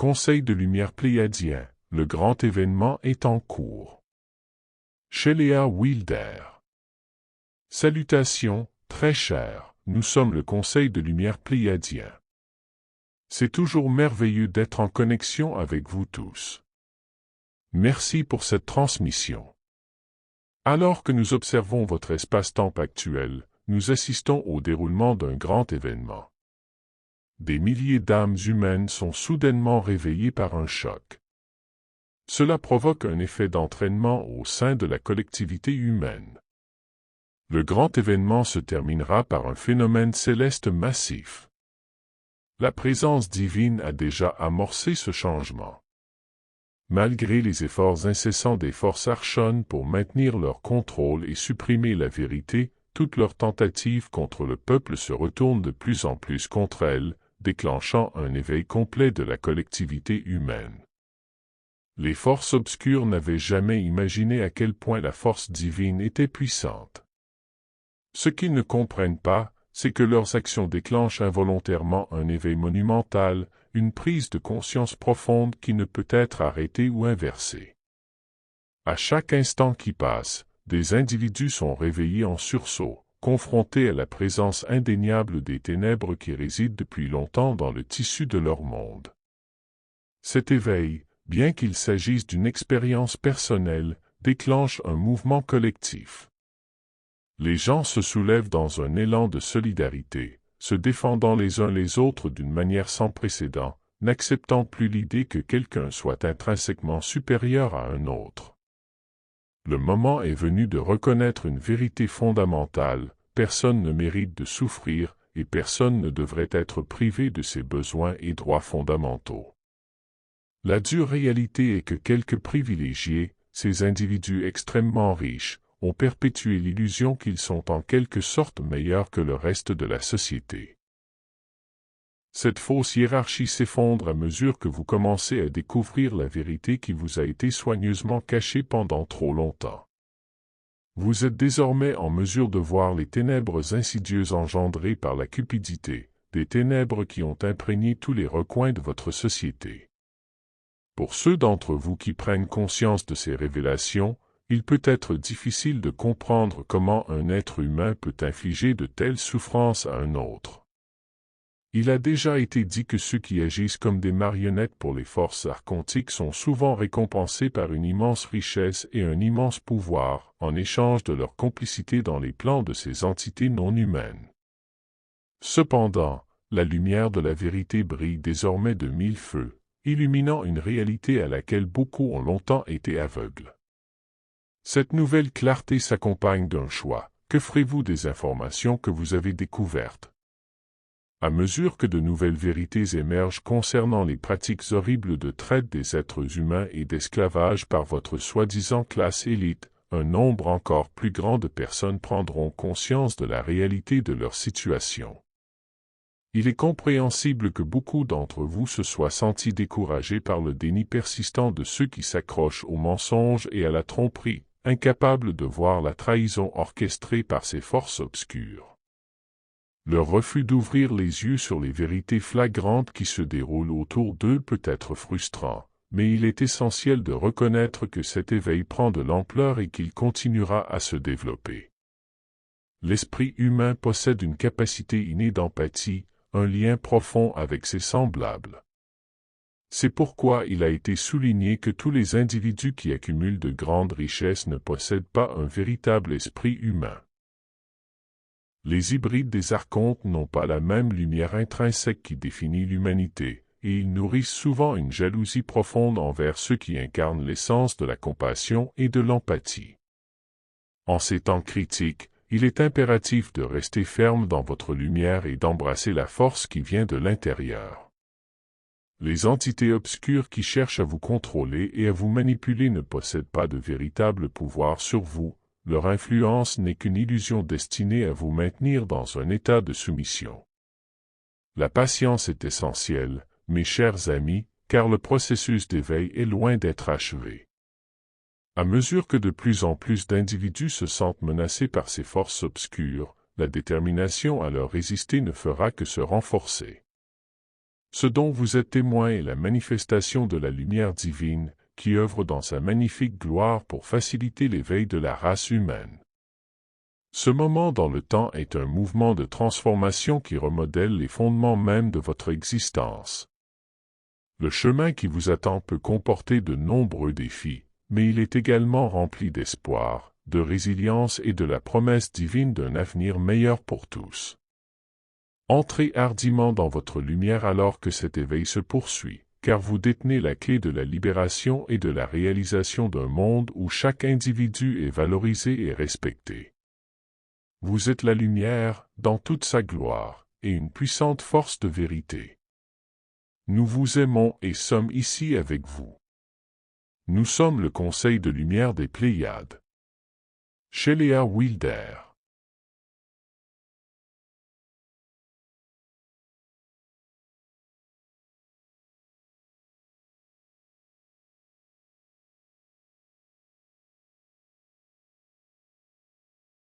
Conseil de lumière pléiadien, le grand événement est en cours. Shelley Wilder. Salutations, très chers, nous sommes le Conseil de lumière pléiadien. C'est toujours merveilleux d'être en connexion avec vous tous. Merci pour cette transmission. Alors que nous observons votre espace-temps actuel, nous assistons au déroulement d'un grand événement. Des milliers d'âmes humaines sont soudainement réveillées par un choc. Cela provoque un effet d'entraînement au sein de la collectivité humaine. Le grand événement se terminera par un phénomène céleste massif. La présence divine a déjà amorcé ce changement. Malgré les efforts incessants des forces archonnes pour maintenir leur contrôle et supprimer la vérité, toutes leurs tentatives contre le peuple se retournent de plus en plus contre elles, déclenchant un éveil complet de la collectivité humaine. Les forces obscures n'avaient jamais imaginé à quel point la force divine était puissante. Ce qu'ils ne comprennent pas, c'est que leurs actions déclenchent involontairement un éveil monumental, une prise de conscience profonde qui ne peut être arrêtée ou inversée. À chaque instant qui passe, des individus sont réveillés en sursaut, confrontés à la présence indéniable des ténèbres qui résident depuis longtemps dans le tissu de leur monde. Cet éveil, bien qu'il s'agisse d'une expérience personnelle, déclenche un mouvement collectif. Les gens se soulèvent dans un élan de solidarité, se défendant les uns les autres d'une manière sans précédent, n'acceptant plus l'idée que quelqu'un soit intrinsèquement supérieur à un autre. Le moment est venu de reconnaître une vérité fondamentale: personne ne mérite de souffrir et personne ne devrait être privé de ses besoins et droits fondamentaux. La dure réalité est que quelques privilégiés, ces individus extrêmement riches, ont perpétué l'illusion qu'ils sont en quelque sorte meilleurs que le reste de la société. Cette fausse hiérarchie s'effondre à mesure que vous commencez à découvrir la vérité qui vous a été soigneusement cachée pendant trop longtemps. Vous êtes désormais en mesure de voir les ténèbres insidieuses engendrées par la cupidité, des ténèbres qui ont imprégné tous les recoins de votre société. Pour ceux d'entre vous qui prennent conscience de ces révélations, il peut être difficile de comprendre comment un être humain peut infliger de telles souffrances à un autre. Il a déjà été dit que ceux qui agissent comme des marionnettes pour les forces archontiques sont souvent récompensés par une immense richesse et un immense pouvoir, en échange de leur complicité dans les plans de ces entités non humaines. Cependant, la lumière de la vérité brille désormais de mille feux, illuminant une réalité à laquelle beaucoup ont longtemps été aveugles. Cette nouvelle clarté s'accompagne d'un choix. Que ferez-vous des informations que vous avez découvertes? À mesure que de nouvelles vérités émergent concernant les pratiques horribles de traite des êtres humains et d'esclavage par votre soi-disant classe élite, un nombre encore plus grand de personnes prendront conscience de la réalité de leur situation. Il est compréhensible que beaucoup d'entre vous se soient sentis découragés par le déni persistant de ceux qui s'accrochent aux mensonges et à la tromperie, incapables de voir la trahison orchestrée par ces forces obscures. Leur refus d'ouvrir les yeux sur les vérités flagrantes qui se déroulent autour d'eux peut être frustrant, mais il est essentiel de reconnaître que cet éveil prend de l'ampleur et qu'il continuera à se développer. L'esprit humain possède une capacité innée d'empathie, un lien profond avec ses semblables. C'est pourquoi il a été souligné que tous les individus qui accumulent de grandes richesses ne possèdent pas un véritable esprit humain. Les hybrides des archontes n'ont pas la même lumière intrinsèque qui définit l'humanité, et ils nourrissent souvent une jalousie profonde envers ceux qui incarnent l'essence de la compassion et de l'empathie. En ces temps critiques, il est impératif de rester ferme dans votre lumière et d'embrasser la force qui vient de l'intérieur. Les entités obscures qui cherchent à vous contrôler et à vous manipuler ne possèdent pas de véritable pouvoir sur vous. Leur influence n'est qu'une illusion destinée à vous maintenir dans un état de soumission. La patience est essentielle, mes chers amis, car le processus d'éveil est loin d'être achevé. À mesure que de plus en plus d'individus se sentent menacés par ces forces obscures, la détermination à leur résister ne fera que se renforcer. Ce dont vous êtes témoin est la manifestation de la lumière divine, qui œuvre dans sa magnifique gloire pour faciliter l'éveil de la race humaine. Ce moment dans le temps est un mouvement de transformation qui remodèle les fondements mêmes de votre existence. Le chemin qui vous attend peut comporter de nombreux défis, mais il est également rempli d'espoir, de résilience et de la promesse divine d'un avenir meilleur pour tous. Entrez hardiment dans votre lumière alors que cet éveil se poursuit, car vous détenez la clé de la libération et de la réalisation d'un monde où chaque individu est valorisé et respecté. Vous êtes la lumière, dans toute sa gloire, et une puissante force de vérité. Nous vous aimons et sommes ici avec vous. Nous sommes le Conseil de lumière des Pléiades. Shelley Wilder.